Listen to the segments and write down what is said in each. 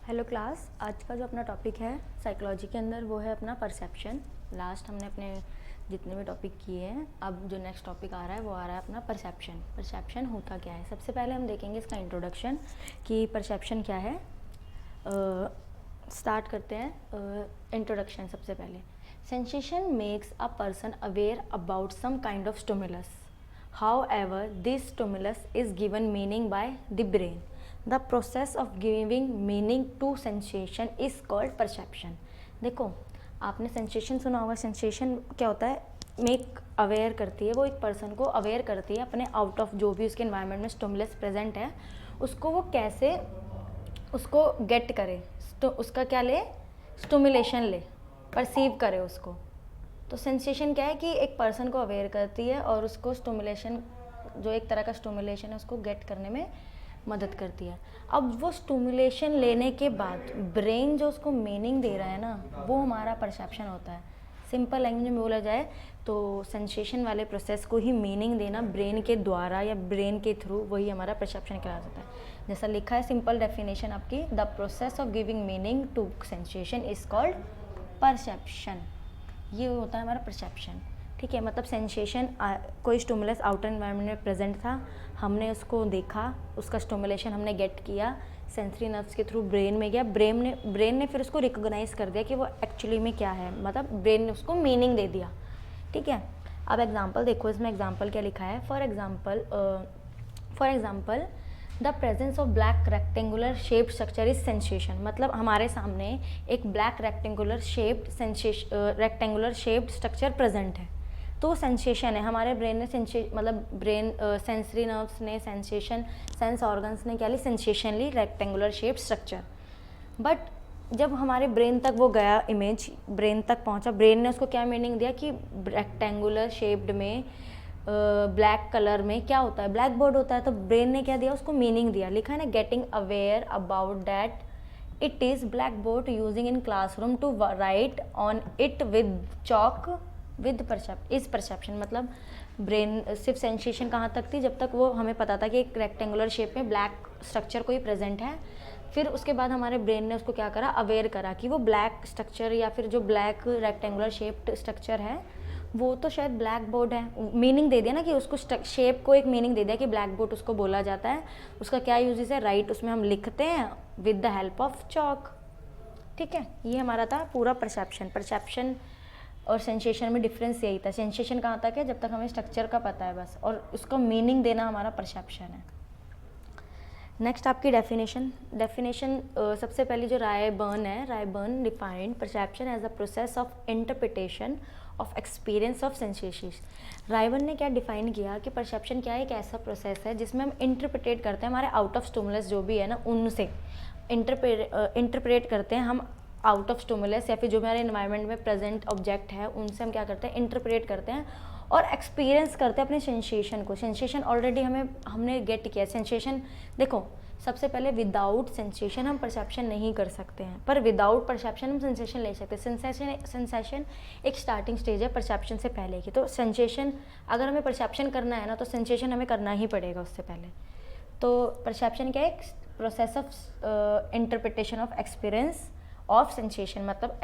Hello class, आज का जो अपना टॉपिक है साइकोलॉजी के अंदर वो है अपना परसेप्शन। लास्ट हमने अपने जितने भी टॉपिक किए हैं, अब जो नेक्स्ट टॉपिक आ रहा है वो आ रहा है अपना परसेप्शन। परसेप्शन होता क्या है? सबसे पहले हम देखेंगे इसका इंट्रोडक्शन कि परसेप्शन क्या है। स्टार्ट करते हैं इंट्रोडक्शन। सबसे पहले sensation makes a person aware about some kind of stimulus, however this stimulus is given meaning by the brain. The process of giving meaning to sensation is called perception. देखो, आपने sensation सुना होगा। Sensation क्या होता है? Make aware करती है, वो एक पर्सन को अवेयर करती है अपने आउट ऑफ जो भी उसके इन्वायरमेंट में स्टिमुलस प्रेजेंट है, उसको वो कैसे उसको गेट करे, तो उसका क्या ले, स्टिमुलेशन ले, परसीव करे उसको। तो सेंसेशन क्या है कि एक पर्सन को अवेयर करती है और उसको स्टिमुलेशन, जो एक तरह का स्टिमुलेशन है, उसको गेट करने में मदद करती है। अब वो स्टिमुलेशन लेने के बाद ब्रेन जो उसको मीनिंग दे रहा है ना, वो हमारा परसेप्शन होता है। सिंपल लैंग्वेज में बोला जाए तो सेंसेशन वाले प्रोसेस को ही मीनिंग देना ब्रेन के द्वारा या ब्रेन के थ्रू, वही हमारा परसेप्शन कहलाता है। जैसा लिखा है सिंपल डेफिनेशन आपकी, the process of giving meaning to sensation is called perception. ये होता है हमारा परसेप्शन। ठीक है, मतलब सेंसेशन, कोई स्टिमुलस आउटर एनवायरनमेंट में प्रेजेंट था, हमने उसको देखा, उसका स्टिमुलेशन हमने गेट किया, सेंसरी नर्व्स के थ्रू ब्रेन में गया, ब्रेन ने फिर उसको रिकॉग्नाइज कर दिया कि वो एक्चुअली में क्या है, मतलब ब्रेन ने उसको मीनिंग दे दिया। ठीक है, अब एग्जांपल देखो, इसमें एग्जांपल क्या लिखा है। For example the presence of black rectangular shaped structure is sensation. मतलब हमारे सामने एक black rectangular shaped structure present है, तो सेंसेशन है। हमारे ब्रेन ने ब्रेन सेंसरी नर्व्स ने सेंस ऑर्गन्स ने क्या ली, सेंसेशन ली, रेक्टेंगुलर शेप्ड स्ट्रक्चर। बट जब हमारे ब्रेन तक वो गया, इमेज ब्रेन तक पहुंचा, ब्रेन ने उसको क्या मीनिंग दिया कि रेक्टेंगुलर शेप्ड में ब्लैक कलर में क्या होता है, ब्लैक बोर्ड होता है। तो ब्रेन ने क्या दिया, उसको मीनिंग दिया। लिखा है ना, getting aware about that it is black board using in classroom to write on it with chalk with perception. मतलब ब्रेन सिर्फ सेंसेशन कहाँ तक थी, जब तक वो हमें पता था कि एक रेक्टेंगुलर शेप में ब्लैक स्ट्रक्चर कोई प्रेजेंट है। फिर उसके बाद हमारे ब्रेन ने उसको क्या करा, अवेयर करा कि वो ब्लैक स्ट्रक्चर या फिर जो ब्लैक रेक्टेंगुलर शेप्ड स्ट्रक्चर है वो तो शायद ब्लैक बोर्ड है। मीनिंग दे दिया ना कि उसको शेप को एक मीनिंग दे दिया कि ब्लैक बोर्ड उसको बोला जाता है। उसका क्या यूजेस है, राइट, उसमें हम लिखते हैं with the help of chalk. ठीक है, ये हमारा था पूरा परसेप्शन और सेंसेशन में डिफरेंस यही था। सेंसेशन कहाँ तक है, जब तक हमें स्ट्रक्चर का पता है बस, और उसको मीनिंग देना हमारा परसेप्शन है। नेक्स्ट आपकी डेफिनेशन सबसे पहली जो Ryburn defined perception as a process of interpretation of experience of sensation. Ryburn ने क्या डिफाइन किया कि परसेप्शन क्या है, एक ऐसा प्रोसेस है जिसमें हम इंटरप्रिटेट करते हैं हमारे आउट ऑफ स्टिमुलस जो भी है ना, उनसे इंटरप्रेट करते हैं हम आउट ऑफ स्टिमुलस, या फिर जो हमारे इन्वायरमेंट में प्रेजेंट ऑब्जेक्ट है उनसे हम क्या करते हैं, इंटरप्रेट करते हैं और एक्सपीरियंस करते हैं अपने सेंसेशन को। सेंसेशन ऑलरेडी हमने गेट किया। सेंसेशन देखो, सबसे पहले विदाउट सेंसेशन हम परसेप्शन नहीं कर सकते हैं, पर विदाउट परसेप्शन हम सेंसेशन ले सकते हैं। सेंसेशन एक स्टार्टिंग स्टेज है परसेप्शन से पहले की। तो सेंसेशन, अगर हमें परसेप्शन करना है ना, तो सेंसेशन हमें करना ही पड़ेगा उससे पहले। तो परसेप्शन क्या है, process of interpretation of experience of sensation. मतलब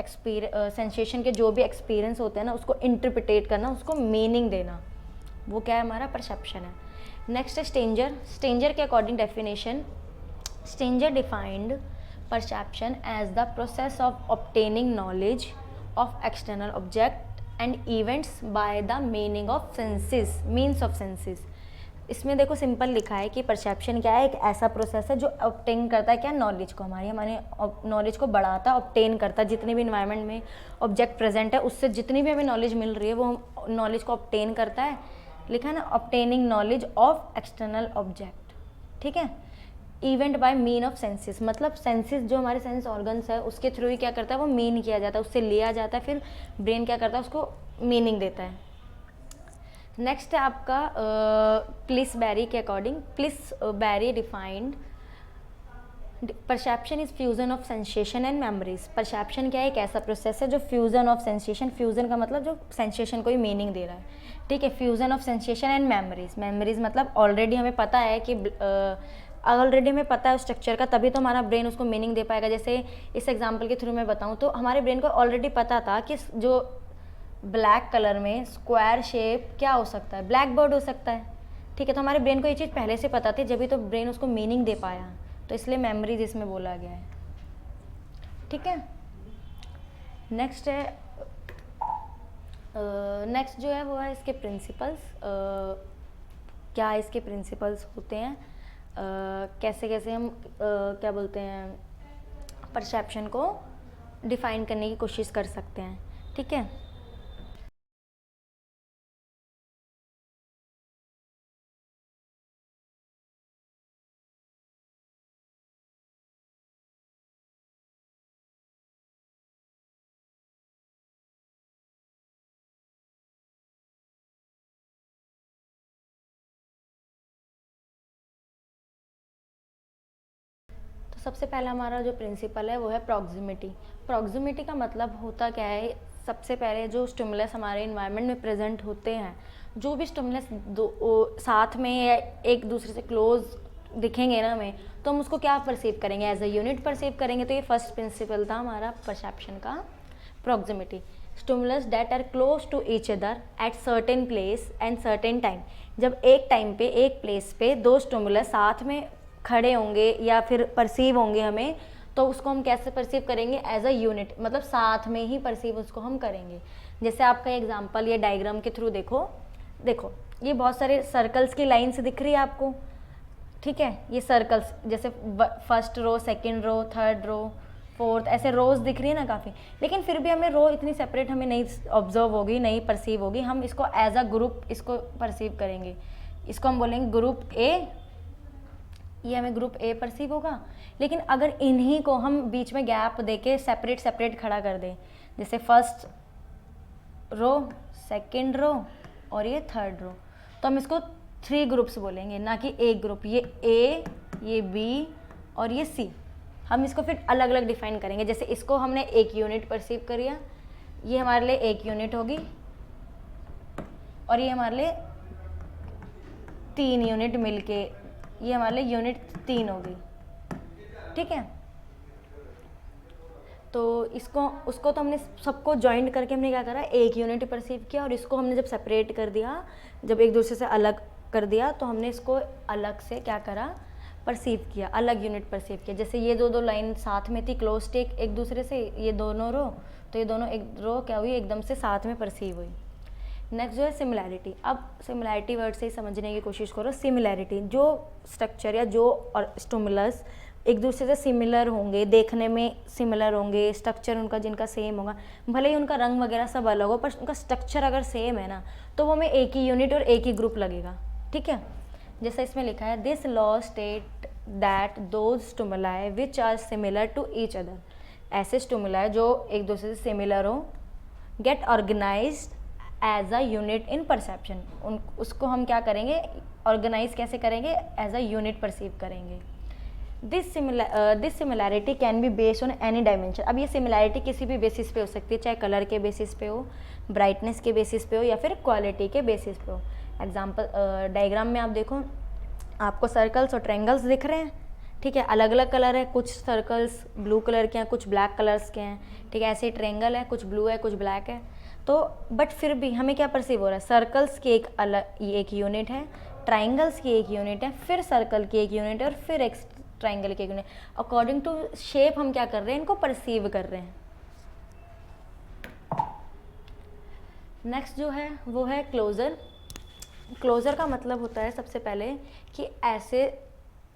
सेंसेशन के जो भी एक्सपीरियंस होते हैं ना, उसको इंटरप्रिटेट करना, उसको मीनिंग देना, वो क्या है, हमारा परसेप्शन है। नेक्स्ट है स्टेंजर के according definition, Stagner defined perception as the process of obtaining knowledge of external object and events by the meaning of means of senses. इसमें देखो सिंपल लिखा है कि परसेप्शन क्या है, एक ऐसा प्रोसेस है जो ऑब्टेन करता है क्या, नॉलेज को, हमारी नॉलेज को बढ़ाता है, ऑब्टेन करता है। जितने भी इन्वायरमेंट में ऑब्जेक्ट प्रेजेंट है उससे जितनी भी हमें नॉलेज मिल रही है वो नॉलेज को ऑब्टेन करता है। लिखा है ना, obtaining knowledge of external object. ठीक है, event bye mean of senses, मतलब सेंसेस जो हमारे सेंस ऑर्गन्स है उसके थ्रू ही क्या करता है, वो मीन किया जाता है, उससे लिया जाता है, फिर ब्रेन क्या करता है, उसको मीनिंग देता है। नेक्स्ट है आपका प्लिस बैरी के according, Pillsbury defined perception is fusion of sensation and memories. Perception क्या है, एक ऐसा प्रोसेस है जो फ्यूजन ऑफ सेंसेशन, फ्यूजन का मतलब जो सेंसेशन को ही मीनिंग दे रहा है। ठीक है, fusion of sensation and memories. Memories मतलब ऑलरेडी हमें पता है कि ऑलरेडी हमें पता है उस स्ट्रक्चर का, तभी तो हमारा ब्रेन उसको मीनिंग दे पाएगा। जैसे इस एग्जांपल के थ्रू मैं बताऊं तो हमारे ब्रेन को ऑलरेडी पता था कि जो ब्लैक कलर में स्क्वायर शेप क्या हो सकता है, ब्लैक बर्ड हो सकता है, ठीक है। तो हमारे ब्रेन को ये चीज़ पहले से पता थी, जब तो ब्रेन उसको मीनिंग दे पाया, तो इसलिए मेमोरीज इसमें बोला गया है, ठीक है। नेक्स्ट है, नेक्स्ट जो है वो है इसके प्रिंसिपल्स। क्या इसके प्रिंसिपल्स होते हैं, कैसे कैसे हम क्या बोलते हैं परसेप्शन को डिफाइन करने की कोशिश कर सकते हैं, ठीक है। सबसे पहला हमारा जो प्रिंसिपल है वो है प्रॉक्सिमिटी। प्रॉक्सिमिटी का मतलब होता क्या है, सबसे पहले जो स्टिमुलस हमारे इन्वायरमेंट में प्रेजेंट होते हैं, जो भी स्टिमुलस साथ में या एक दूसरे से क्लोज दिखेंगे ना हमें, तो हम उसको क्या परसीव करेंगे, एज अ यूनिट परसीव करेंगे। तो ये फर्स्ट प्रिंसिपल था हमारा परसेप्शन का, proximity. Stimulus that are close to each other at certain place and certain time. जब एक टाइम पे एक प्लेस पे दो स्टिमुलस साथ में खड़े होंगे या फिर परसीव होंगे हमें, तो उसको हम कैसे परसीव करेंगे, एज अ यूनिट, मतलब साथ में ही परसीव उसको हम करेंगे। जैसे आपका एग्जांपल ये डायग्राम के थ्रू देखो, देखो ये बहुत सारे सर्कल्स की लाइन्स दिख रही है आपको, ठीक है। ये सर्कल्स जैसे first row, second row, third row, fourth, ऐसे रोज दिख रही है ना काफ़ी, लेकिन फिर भी हमें रो इतनी सेपरेट हमें नहीं ऑब्जर्व होगी, नहीं परसीव होगी। हम इसको एज अ ग्रुप इसको परसीव करेंगे, इसको हम बोलेंगे ग्रुप ए, ये हमें ग्रुप ए परसीव होगा। लेकिन अगर इन्हीं को हम बीच में गैप देके सेपरेट सेपरेट खड़ा कर दें, जैसे फर्स्ट रो, सेकंड रो और ये थर्ड रो, तो हम इसको 3 ग्रुप्स बोलेंगे, ना कि एक ग्रुप। ये ए, ये बी और ये सी, हम इसको फिर अलग अलग डिफाइन करेंगे। जैसे इसको हमने एक यूनिट परसीव करिया, ये हमारे लिए एक यूनिट होगी, और ये हमारे लिए 3 यूनिट मिलके ये हमारे लिए यूनिट 3 होगी, ठीक है। तो इसको उसको तो हमने सबको जॉइंट करके हमने क्या करा, एक यूनिट परसीव किया, और इसको हमने जब सेपरेट कर दिया, जब एक दूसरे से अलग कर दिया, तो हमने इसको अलग से क्या करा, परसीव किया, अलग यूनिट परसीव किया। जैसे ये दो लाइन साथ में थी, क्लोज टेक एक दूसरे से, ये दोनों रो, तो ये दोनों एक रो क्या हुई, एकदम से साथ में परसीव हुई। नेक्स्ट जो है सिमिलैरिटी। अब सिमिलैरिटी वर्ड से ही समझने की कोशिश करो। सिमिलैरिटी, जो स्ट्रक्चर या जो और स्टिमुलस एक दूसरे से सिमिलर होंगे, देखने में सिमिलर होंगे, स्ट्रक्चर उनका जिनका सेम होगा, भले ही उनका रंग वगैरह सब अलग हो, पर उनका स्ट्रक्चर अगर सेम है ना, तो वो हमें एक ही यूनिट और एक ही ग्रुप लगेगा, ठीक है। जैसे इसमें लिखा है, this law state that those stimuli which are similar to each other. ऐसे स्टिमुलाई जो एक दूसरे से सिमिलर हो, get organised as a unit in perception. उसको हम क्या करेंगे, ऑर्गेनाइज कैसे करेंगे, एज अ यूनिट परसीव करेंगे। This similarity can be based on any dimension. अब ये सिमिलैरिटी किसी भी बेसिस पे हो सकती है, चाहे कलर के बेसिस पे हो, ब्राइटनेस के बेसिस पे हो, या फिर क्वालिटी के बेसिस पे हो। एग्जाम्पल डायग्राम में आप देखो, आपको सर्कल्स और ट्रायंगल्स दिख रहे हैं, ठीक है। अलग अलग कलर है, कुछ सर्कल्स ब्लू कलर के हैं, कुछ ब्लैक कलर्स के हैं, ठीक है। ऐसे ट्रायंगल है, कुछ ब्लू है, कुछ ब्लैक है। तो बट फिर भी हमें क्या परसीव हो रहा है, सर्कल्स की एक अलग एक यूनिट है, ट्राइंगल्स की एक यूनिट है, फिर सर्कल की एक यूनिट है, और फिर एक ट्राइंगल की एक यूनिट। अकॉर्डिंग टू शेप हम क्या कर रहे हैं, इनको परसीव कर रहे हैं। नेक्स्ट जो है वो है क्लोजर। क्लोजर का मतलब होता है सबसे पहले कि ऐसे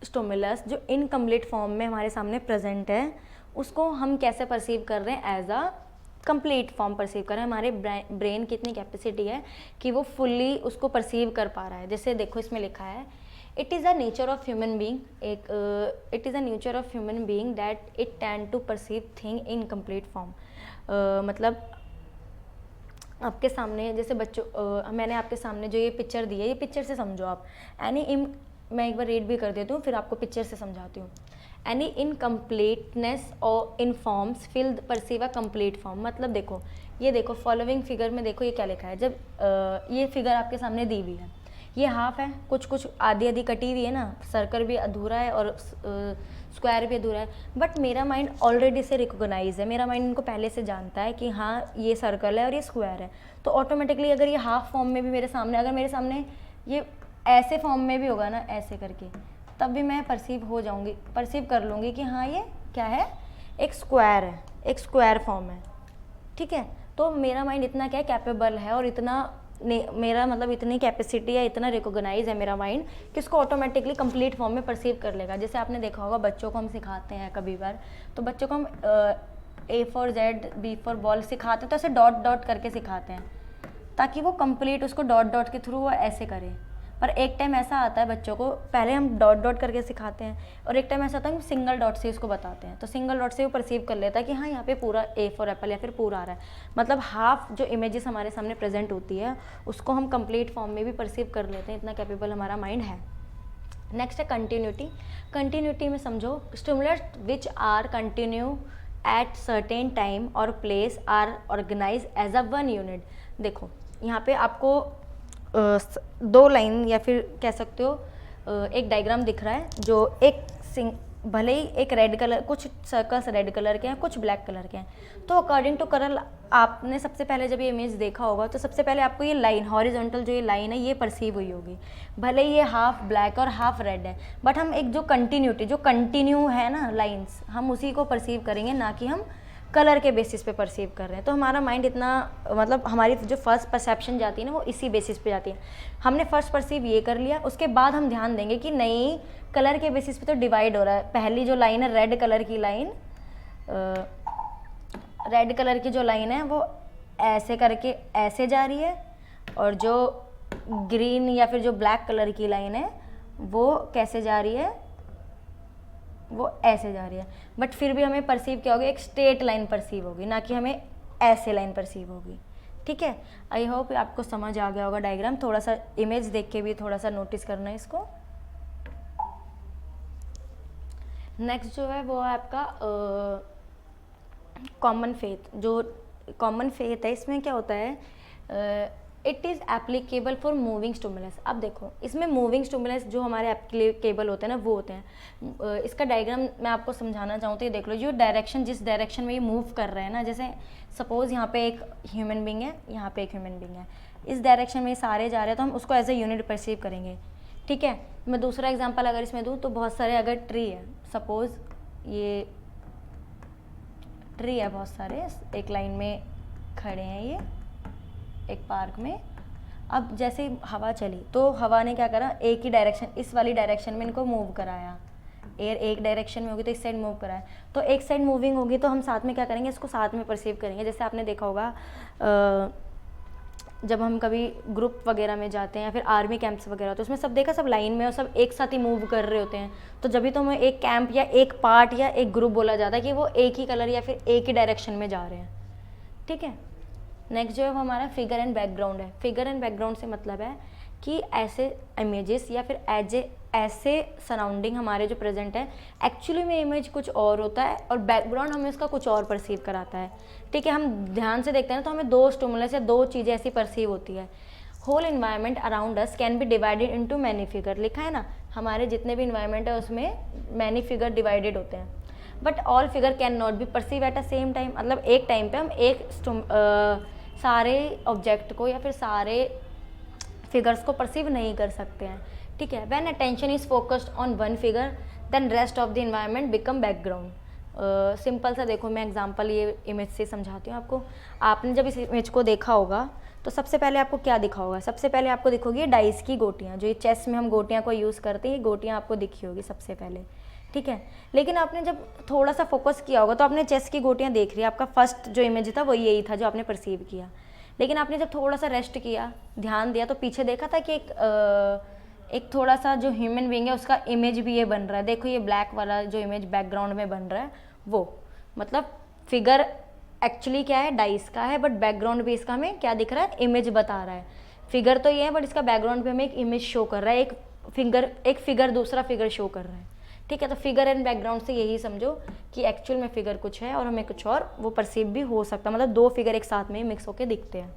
स्टिमुलस जो इनकम्प्लीट फॉर्म में हमारे सामने प्रेजेंट है, उसको हम कैसे परसीव कर रहे हैं, as a complete form perceive कर रहे हैं। हमारे ब्रेन की इतनी कैपेसिटी है कि वो फुल्ली उसको परसीव कर पा रहा है। जैसे देखो इसमें लिखा है, it is a nature of human being, it is a nature of human being that it tend to perceive thing in complete form. मतलब आपके सामने जैसे बच्चों मैंने आपके सामने जो ये पिक्चर दी है, ये पिक्चर से समझो आप। मैं एक बार रीड भी कर देती हूँ, फिर आपको पिक्चर से समझाती हूँ। एनी इनकम्प्लीटनेस और in forms fill perceive a complete form. मतलब देखो, ये देखो फॉलोइंग फिगर में देखो ये क्या लिखा है। जब ये फिगर आपके सामने दी हुई है, ये हाफ है, कुछ कुछ आधी आधी कटी हुई है ना, सर्कल भी अधूरा है और स्क्वायर भी अधूरा है, बट मेरा माइंड ऑलरेडी से रिकॉग्नाइज है, मेरा माइंड इनको पहले से जानता है कि हाँ ये सर्कल है और ये स्क्वायर है। तो ऑटोमेटिकली अगर ये हाफ फॉर्म में भी मेरे सामने, अगर मेरे सामने ये ऐसे फॉर्म में भी होगा ना, ऐसे करके, तब भी मैं परसीव कर लूँगी कि हाँ ये क्या है, एक स्क्वायर है, एक स्क्वायर फॉर्म है, ठीक है। तो मेरा माइंड इतना क्या कैपेबल है और इतना मेरा मतलब इतनी कैपेसिटी है, इतना रिकॉग्नाइज है मेरा माइंड कि उसको ऑटोमेटिकली कंप्लीट फॉर्म में परसीव कर लेगा। जैसे आपने देखा होगा बच्चों को हम सिखाते हैं कभी बार, तो बच्चों को हम A for Z, B for ball सिखाते हैं, तो ऐसे डॉट डॉट करके सिखाते हैं ताकि वो कंप्लीट उसको डॉट डॉट के थ्रू वो ऐसे करे। पर एक टाइम ऐसा आता है बच्चों को, पहले हम डॉट डॉट करके सिखाते हैं और एक टाइम ऐसा आता है कि सिंगल डॉट से उसको बताते हैं, तो सिंगल डॉट से वो परसीव कर लेता है कि हाँ यहाँ पे पूरा A फॉर एप्पल या फिर पूरा आ रहा है। मतलब हाफ जो इमेजेस हमारे सामने प्रेजेंट होती है उसको हम कंप्लीट फॉर्म में भी परसीव कर लेते हैं, इतना कैपेबल हमारा माइंड है। नेक्स्ट है कंटिन्यूटी। कंटिन्यूटी में समझो, stimulus which are continue at certain time और place are organise as a one unit. देखो यहाँ पे आपको दो लाइन या फिर कह सकते हो एक डायग्राम दिख रहा है, जो एक भले ही एक रेड कलर, कुछ सर्कल्स रेड कलर के हैं, कुछ ब्लैक कलर के हैं, तो अकॉर्डिंग टू कलर आपने सबसे पहले जब ये इमेज देखा होगा तो सबसे पहले आपको ये लाइन हॉरिजॉन्टल जो ये लाइन है ये परसीव हुई होगी, भले ही ये हाफ ब्लैक और हाफ रेड है, बट हम एक जो कंटिन्यूटी, जो कंटिन्यू है ना लाइन्स, हम उसी को परसीव करेंगे, ना कि हम कलर के बेसिस पे परसीव कर रहे हैं। तो हमारा माइंड इतना मतलब हमारी जो फर्स्ट परसेप्शन जाती है ना वो इसी बेसिस पे जाती है। हमने फर्स्ट परसीव ये कर लिया, उसके बाद हम ध्यान देंगे कि नहीं कलर के बेसिस पे तो डिवाइड हो रहा है। पहली जो लाइन है रेड कलर की लाइन, रेड कलर की जो लाइन है वो ऐसे करके ऐसे जा रही है, और जो ग्रीन या फिर जो ब्लैक कलर की लाइन है वो कैसे जा रही है, वो ऐसे जा रही है। बट फिर भी हमें परसीव क्या होगी, एक स्ट्रेट लाइन परसीव होगी, ना कि हमें ऐसे लाइन परसीव होगी, ठीक है। आई होप आपको समझ आ गया होगा डायग्राम। थोड़ा सा इमेज देख के भी थोड़ा सा नोटिस करना है इसको। नेक्स्ट जो है वो है आपका कॉमन फेथ। जो कॉमन फेथ है इसमें क्या होता है, it is applicable for moving stimulus. अब देखो इसमें मूविंग स्टिमुलस जो हमारे एप्लीकेबल होते हैं ना वो होते हैं। इसका डायग्राम मैं आपको समझाना चाहूँ तो ये देख लो, जो डायरेक्शन, जिस डायरेक्शन में ये मूव कर रहे हैं ना, जैसे सपोज यहाँ पे एक ह्यूमन बींग है, यहाँ पे एक ह्यूमन बींग है, इस डायरेक्शन में ये सारे जा रहे हैं तो हम उसको एज ए यूनिट परसीव करेंगे, ठीक है। मैं दूसरा एग्जाम्पल अगर इसमें दूँ तो बहुत सारे अगर ट्री है, सपोज ये ट्री है, बहुत सारे एक लाइन में खड़े हैं ये एक पार्क में। अब जैसे हवा चली तो हवा ने क्या करा, एक ही डायरेक्शन, इस वाली डायरेक्शन में इनको मूव कराया। एयर एक डायरेक्शन में होगी तो इस साइड मूव कराया, तो एक साइड मूविंग होगी तो हम साथ में क्या करेंगे, इसको साथ में परसीव करेंगे। जैसे आपने देखा होगा जब हम कभी ग्रुप वगैरह में जाते हैं या फिर आर्मी कैंप्स वगैरह, तो उसमें सब देखा, सब लाइन में और सब एक साथ ही मूव कर रहे होते हैं, तो जब भी तो हमें एक कैंप या एक पार्ट या एक ग्रुप बोला जाता है कि वो एक ही कलर या फिर एक ही डायरेक्शन में जा रहे हैं, ठीक है। नेक्स्ट जो है वो हमारा फिगर एंड बैकग्राउंड है। फिगर एंड बैकग्राउंड से मतलब है कि ऐसे इमेजेस या फिर ऐसे सराउंडिंग हमारे जो प्रेजेंट है, एक्चुअली में इमेज कुछ और होता है और बैकग्राउंड हमें उसका कुछ और परसीव कराता है, ठीक है। हम ध्यान से देखते हैं तो हमें दो स्टिमुलस या दो चीज़ें ऐसी परसीव होती है। Whole environment around us can be divided into many figure, लिखा है ना, हमारे जितने भी इन्वायरमेंट है उसमें मैनी फिगर डिवाइडेड होते हैं, but all figure can not be perceive at a same time. मतलब एक टाइम पे हम एक सारे ऑब्जेक्ट को या फिर सारे फिगर्स को परसीव नहीं कर सकते हैं, ठीक है। When attention is focused on one figure then rest of the environment become background. Simple सा देखो, मैं एग्जांपल ये इमेज से समझाती हूँ आपको। आपने जब इस इमेज को देखा होगा तो सबसे पहले आपको क्या दिखा होगा, सबसे पहले आपको दिखोगी डाइस की गोटियाँ, जो ये चेस में हम गोटियाँ को यूज़ करते हैं, ये गोटियाँ आपको दिखी होगी सबसे पहले, ठीक है। लेकिन आपने जब थोड़ा सा फोकस किया होगा तो आपने चेस की गोटियाँ देख रही, आपका फर्स्ट जो इमेज था वो यही था जो आपने परसीव किया। लेकिन आपने जब थोड़ा सा रेस्ट किया, ध्यान दिया, तो पीछे देखा था कि एक थोड़ा सा जो ह्यूमन बीइंग है उसका इमेज भी ये बन रहा है। देखो ये ब्लैक वाला जो इमेज बैकग्राउंड में बन रहा है वो, मतलब फिगर एक्चुअली क्या है, डाइस का है, बट बैकग्राउंड भी इसका हमें क्या दिख रहा है, इमेज बता रहा है। फिगर तो ये है बट इसका बैकग्राउंड पे हमें एक इमेज शो कर रहा है, एक फिगर दूसरा फिगर शो कर रहा है, ठीक है। तो फिगर एंड बैकग्राउंड से यही समझो कि एक्चुअल में फिगर कुछ है और हमें कुछ और वो परसीव भी हो सकता है, मतलब दो फिगर एक साथ में ही मिक्स होके दिखते हैं।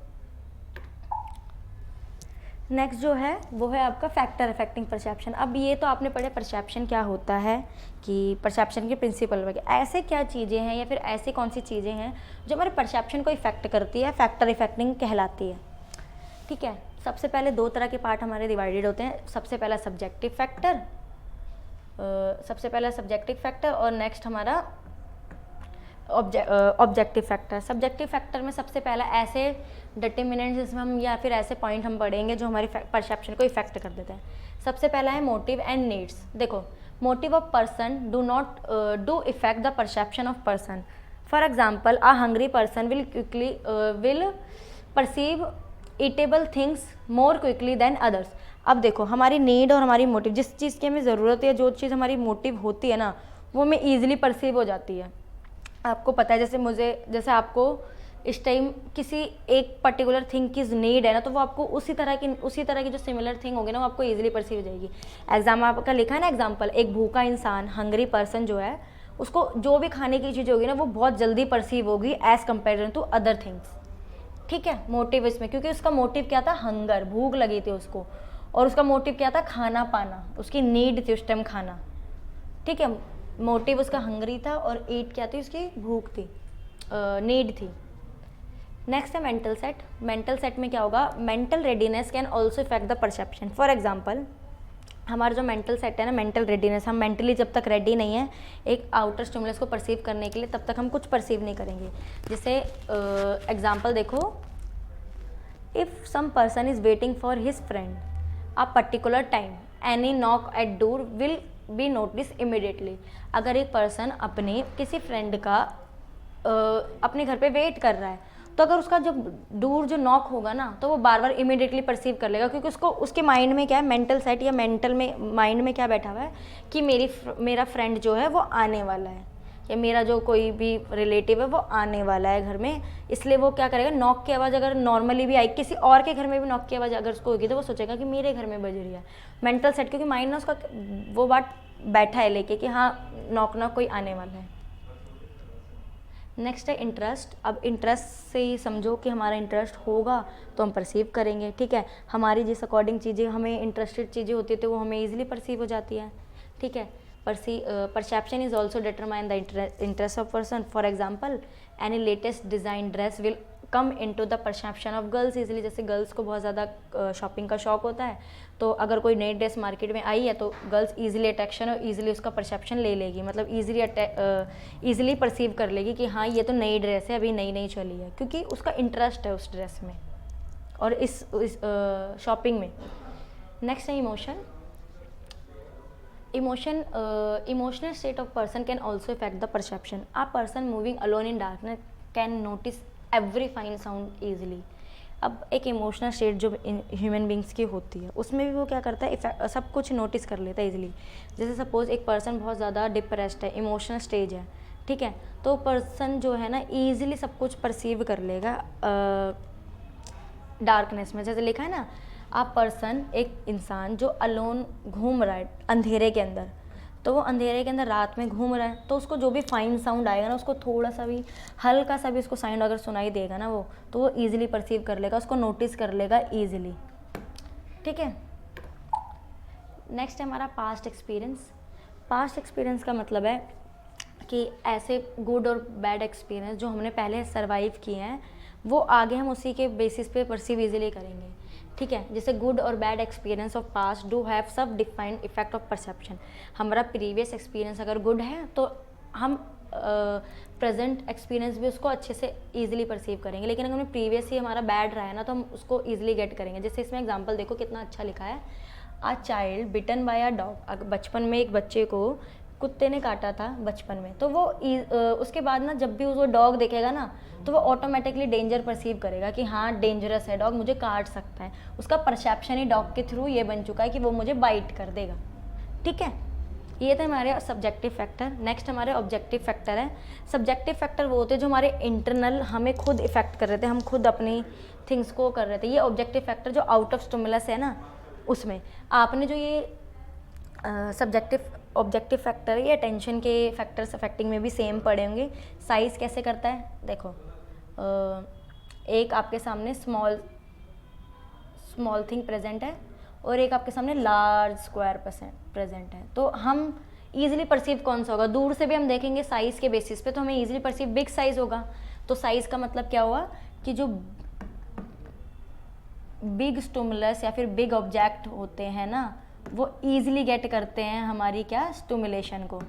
नेक्स्ट जो है वो है आपका फैक्टर अफेक्टिंग परसेप्शन। अब ये तो आपने पढ़े परसेप्शन क्या होता है, कि परसेप्शन के प्रिंसिपल वगैरह ऐसे क्या चीज़ें हैं या फिर ऐसी कौन सी चीज़ें हैं जो हमारे परसेप्शन को इफेक्ट करती है, फैक्टर इफेक्टिंग कहलाती है। ठीक है, सबसे पहले दो तरह के पार्ट हमारे डिवाइडेड होते हैं। सबसे पहला सब्जेक्टिव फैक्टर और नेक्स्ट हमारा ऑब्जेक्टिव फैक्टर। सब्जेक्टिव फैक्टर में सबसे पहला ऐसे डिटर्मिनेंट्स जिसमें हम या फिर ऐसे पॉइंट हम पढ़ेंगे जो हमारी परसेप्शन को इफेक्ट कर देते हैं। सबसे पहला है मोटिव एंड नीड्स। देखो, motive of person do not do effect the perception of person. For example, a hungry person will perceive eatable things more quickly than others. अब देखो, हमारी नीड और हमारी मोटिव, जिस चीज़ की हमें ज़रूरत है, जो चीज़ हमारी मोटिव होती है ना, वो हमें ईजिली परसीव हो जाती है। आपको पता है, जैसे आपको इस टाइम किसी एक पर्टिकुलर थिंग की नीड है ना, तो वो आपको उसी तरह की जो सिमिलर थिंग होगी ना, वो आपको इजीली परसीव हो जाएगी। एग्जाम आपका लिखा है ना, एग्जाम्पल, एक भूखा इंसान, हंग्री पर्सन जो है, उसको जो भी खाने की चीज़ होगी ना, वो बहुत जल्दी परसीव होगी as compare to other things. ठीक है, मोटिव इसमें, क्योंकि उसका मोटिव क्या था, हंगर, भूख लगी थी उसको, और उसका मोटिव क्या था, खाना पाना, उसकी नीड थी उस टाइम खाना। ठीक है, मोटिव उसका हंगरी था और ईट क्या थी, उसकी भूख थी, नीड थी। नेक्स्ट है मेंटल सेट। मेंटल सेट में क्या होगा, mental readiness can also effect the perception. For example, हमारा जो मेंटल सेट है ना, मेंटल रेडीनेस, हम मेंटली जब तक रेडी नहीं है एक आउटर स्टिमुलस को परसीव करने के लिए, तब तक हम कुछ परसीव नहीं करेंगे। जैसे एग्जाम्पल देखो, if some person is waiting for his friend a particular time, any knock at door will be notice immediately. अगर एक पर्सन अपने किसी फ्रेंड का अपने घर पे वेट कर रहा है, तो अगर उसका जो डोर जो नॉक होगा ना, तो वो बार बार इमिडिएटली परसीव कर लेगा, क्योंकि उसके माइंड में क्या है, मेंटल सेट या माइंड में क्या बैठा हुआ है कि मेरा फ्रेंड जो है वो आने वाला है, या मेरा जो कोई भी रिलेटिव है वो आने वाला है घर में। इसलिए वो क्या करेगा, नॉक की आवाज़ अगर नॉर्मली भी आई, किसी और के घर में भी नॉक की आवाज़ अगर उसको होगी, तो वो सोचेगा कि मेरे घर में बज रही है। मेंटल सेट, क्योंकि माइंड ना उसका वो बात बैठा है लेके कि हाँ, नॉक कोई आने वाला है। नेक्स्ट है इंटरेस्ट। अब इंटरेस्ट से ही समझो कि हमारा इंटरेस्ट होगा तो हम परसीव करेंगे। ठीक है, हमारी जिस अकॉर्डिंग चीज़ें हमें इंटरेस्टेड चीज़ें होती है, तो वो हमें ईजिली परसीव हो जाती है। ठीक है, perception is also determine the interest of person. For example, any latest design dress will come into the perception of girls easily। जैसे गर्ल्स को बहुत ज़्यादा शॉपिंग का शौक होता है, तो अगर कोई नई ड्रेस मार्केट में आई है, तो गर्ल्स ईजिली अट्रैक्शन और ईजिली उसका परसेप्शन ले लेगी, मतलब ईजिली परसीव कर लेगी कि हाँ, ये तो नई ड्रेस है, अभी नई नई चली है, क्योंकि उसका इंटरेस्ट है उस ड्रेस में और इस शॉपिंग में। नेक्स्ट है emotion. Emotional state of person can also affect the perception. A person moving alone in darkness can notice every fine sound easily. अब एक इमोशनल स्टेट जो ह्यूमन बींग्स की होती है, उसमें भी वो क्या करता है, सब कुछ नोटिस कर लेता है इजीली। जैसे सपोज एक पर्सन बहुत ज़्यादा डिप्रेस्ड है, इमोशनल स्टेज है, ठीक है, तो पर्सन जो है ना ईजिली सब कुछ परसीव कर लेगा डार्कनेस में। जैसे लिखा है ना, आप पर्सन, एक इंसान जो अलोन घूम रहा है अंधेरे के अंदर, तो वो अंधेरे के अंदर रात में घूम रहा है, तो उसको जो भी फाइन साउंड आएगा ना, उसको थोड़ा सा भी, हल्का सा भी उसको साउंड अगर सुनाई देगा ना, तो वो ईजिली परसीव कर लेगा, उसको नोटिस कर लेगा ईजिली। ठीक है, नेक्स्ट है हमारा पास्ट एक्सपीरियंस। पास्ट एक्सपीरियंस का मतलब है कि ऐसे गुड और बैड एक्सपीरियंस जो हमने पहले सर्वाइव किए हैं, वो आगे हम उसी के बेसिस पे परसीव इजीली करेंगे। ठीक है, जैसे गुड और bad experience of past do have सब डिफाइंड इफेक्ट ऑफ परसेप्शन। हमारा प्रीवियस एक्सपीरियंस अगर गुड है, तो हम प्रेजेंट एक्सपीरियंस भी उसको अच्छे से ईजिली परसीव करेंगे, लेकिन अगर हमें प्रीवियस ही हमारा बैड रहा है ना, तो हम उसको ईजिली गेट करेंगे। जैसे इसमें एग्जाम्पल देखो, कितना अच्छा लिखा है, a child bitten by a dog. बचपन में एक बच्चे को कुत्ते ने काटा था बचपन में, तो वो उसके बाद ना जब भी वो डॉग देखेगा ना, तो वो ऑटोमेटिकली डेंजर परसीव करेगा कि हाँ, डेंजरस है डॉग, मुझे काट सकता है। उसका परसेप्शन ही डॉग के थ्रू ये बन चुका है कि वो मुझे बाइट कर देगा। ठीक है, ये थे हमारे सब्जेक्टिव फैक्टर। नेक्स्ट हमारे ऑब्जेक्टिव फैक्टर है। सब्जेक्टिव फैक्टर वो होते हैं जो हमारे इंटरनल हमें खुद इफेक्ट कर रहे थे, हम खुद अपनी थिंग्स को कर रहे थे। ये ऑब्जेक्टिव फैक्टर जो आउट ऑफ स्टिमुलस है ना, उसमें आपने जो ये ऑब्जेक्टिव फैक्टर है, ये अटेंशन के फैक्टर्स अफेक्टिंग में भी सेम पड़े होंगे। साइज़ कैसे करता है, देखो, एक आपके सामने स्मॉल स्मॉल थिंग प्रेजेंट है और एक आपके सामने लार्ज स्क्वायर प्रेजेंट है, तो हम ईजिली परसीव कौन सा होगा? दूर से भी हम देखेंगे साइज के बेसिस पे तो हमें ईजिली परसीव बिग साइज होगा। तो साइज का मतलब क्या हुआ कि जो बिग स्टिमुलस या फिर बिग ऑब्जेक्ट होते हैं ना, वो ईजिली गेट करते हैं हमारी क्या स्टिमुलेशन को,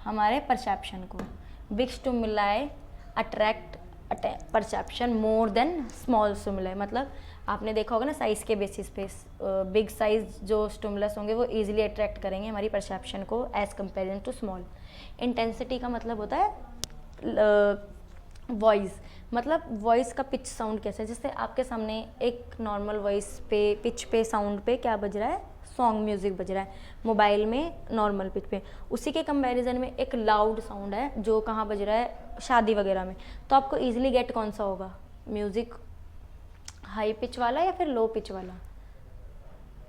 हमारे परसेप्शन को। Big stimuli attract perception more than small stimuli. मतलब आपने देखा होगा ना साइज के बेसिस पे बिग साइज जो स्टिमुलस होंगे वो इजीली अट्रैक्ट करेंगे हमारी परसेप्शन को as comparison to small. Intensity का मतलब होता है वॉइस, मतलब वॉइस का पिच साउंड कैसे है, जैसे आपके सामने एक नॉर्मल वॉइस पे पिच पे साउंड पे क्या बज रहा है, सॉन्ग म्यूजिक बज रहा है मोबाइल में नॉर्मल पिच पे, उसी के कंपैरिजन में एक लाउड साउंड है जो कहाँ बज रहा है, शादी वगैरह में। तो आपको इजीली गेट कौन सा होगा, म्यूजिक हाई पिच वाला या फिर लो पिच वाला?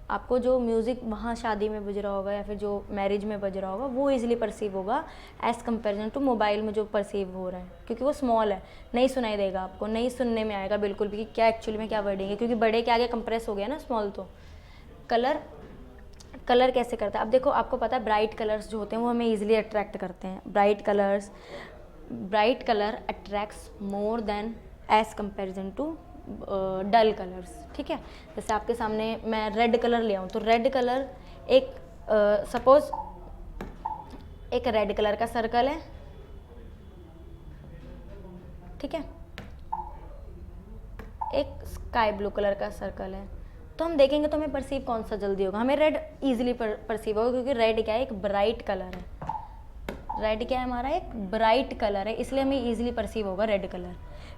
आपको जो म्यूज़िक वहाँ शादी में बज रहा होगा या फिर जो मैरिज में बज रहा होगा वो इजीली परसीव होगा एज कंपेरिजन टू मोबाइल में जो परसीव हो रहा है, क्योंकि वो स्मॉल है, नहीं सुनाई देगा आपको, नहीं सुनने में आएगा बिल्कुल भी कि क्या एक्चुअली में क्या वर्डिंग है, क्योंकि बड़े के आगे कंप्रेस हो गया ना स्मॉल। तो कलर कैसे करता है? अब देखो आपको पता है ब्राइट कलर्स जो होते हैं वो हमें ईजिली अट्रैक्ट करते हैं। Bright colour attracts more than as comparison to dull colours, ठीक है। जैसे आपके सामने मैं रेड कलर ले आऊँ तो रेड कलर एक सपोज एक रेड कलर का सर्कल है, ठीक है, एक स्काई ब्लू कलर का सर्कल है, तो हम देखेंगे तो हमें परसीव कौन सा जल्दी होगा? हमें रेड इजीली परसीव होगा, क्योंकि रेड क्या है, एक ब्राइट कलर है। रेड क्या है हमारा, एक ब्राइट कलर है, इसलिए हमें इजीली परसीव होगा रेड कलर।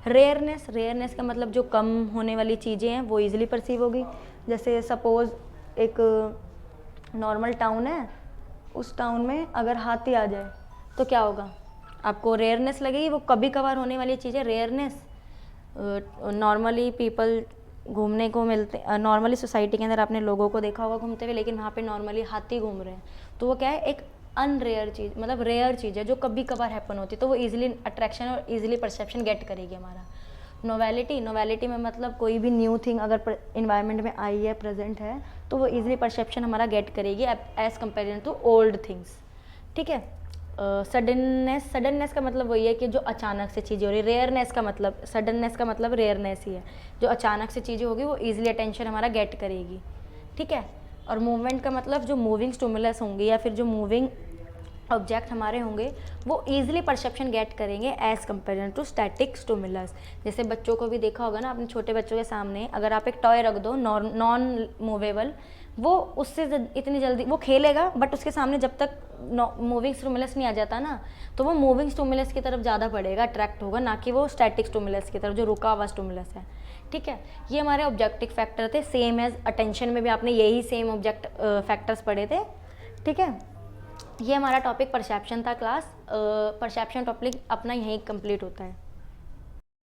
रेयरनेस का मतलब जो कम होने वाली चीज़ें हैं वो इजीली परसीव होगी। जैसे सपोज एक नॉर्मल टाउन है, उस टाउन में अगर हाथी आ जाए तो क्या होगा, आपको रेयरनेस लगेगी। वो कभी कभार होने वाली चीज़ है रेयरनेस। नॉर्मली पीपल घूमने को मिलते, नॉर्मली सोसाइटी के अंदर आपने लोगों को देखा होगा घूमते हुए, लेकिन वहाँ पे नॉर्मली हाथी घूम रहे हैं, तो वो क्या है, एक अनरेयर चीज़, मतलब रेयर चीज़ है जो कभी कभार हैपन होती है, तो वो इजीली अट्रैक्शन और इजीली परसेप्शन गेट करेगी हमारा। नोवेलिटी में मतलब कोई भी न्यू थिंग अगर इन्वायरमेंट में आई है, प्रेजेंट है, तो वो इजीली परसेप्शन हमारा गेट करेगी as comparison to old things, ठीक है। सडननेस का मतलब वही है कि जो अचानक से चीज़ें हो रही है। रेयरनेस का मतलब, सडननेस का मतलब रेयरनेस ही है, जो अचानक से चीज़ें होगी वो इजीली अटेंशन हमारा गेट करेगी, ठीक है। और मूवमेंट का मतलब जो मूविंग स्टिमुलस होंगे या फिर जो मूविंग ऑब्जेक्ट हमारे होंगे वो ईजिली परसेप्शन गेट करेंगे as comparison to static stimulus. जैसे बच्चों को भी देखा होगा ना, अपने छोटे बच्चों के सामने अगर आप एक टॉय रख दो नॉन मूवेबल, वो उससे इतनी जल्दी वो खेलेगा, बट उसके सामने जब तक मूविंग स्टिमुलस नहीं आ जाता ना, तो वो मूविंग स्टिमुलस की तरफ ज़्यादा बढ़ेगा, अट्रैक्ट होगा, ना कि वो स्टैटिक स्टिमुलस की तरफ जो रुका हुआ स्टिमुलस है, ठीक है। ये हमारे ऑब्जेक्टिव फैक्टर थे, सेम एज अटेंशन में भी आपने यही सेम ऑब्जेक्ट फैक्टर्स पढ़े थे, ठीक है। ये हमारा टॉपिक परसेप्शन था क्लास। परसेप्शन टॉपिक अपना यहीं कंप्लीट होता है।